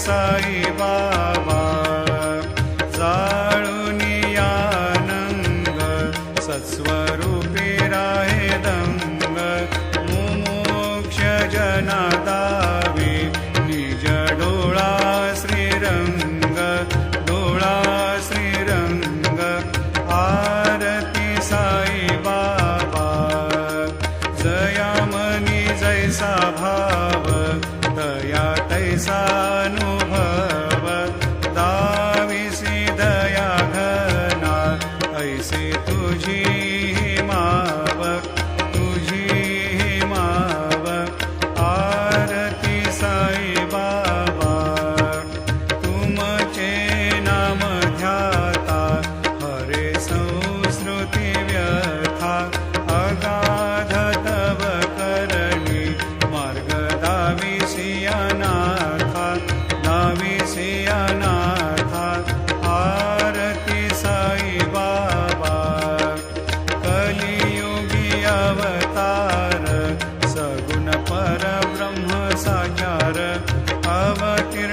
साई बाबा जाळुनियानंग सत्स्वरूपी राहे दंग मुमुक्ष जना दावी निज डोळा श्रीरंग डोळा श्रीरंग आरती साई बाबा जयामनी जैसा भाव दया तैसानुभव दाविसी दया घना ऐसे तुझी माव आरती साई बाबा तुमचे नाम ध्याता हरे संस्कृती व्यथा अगाध तव करणी मार्ग दाविसी अनाथा आरती साई बाबा कलियुगी अवतार सगुण परब्रह्म साकार अवतीर्ण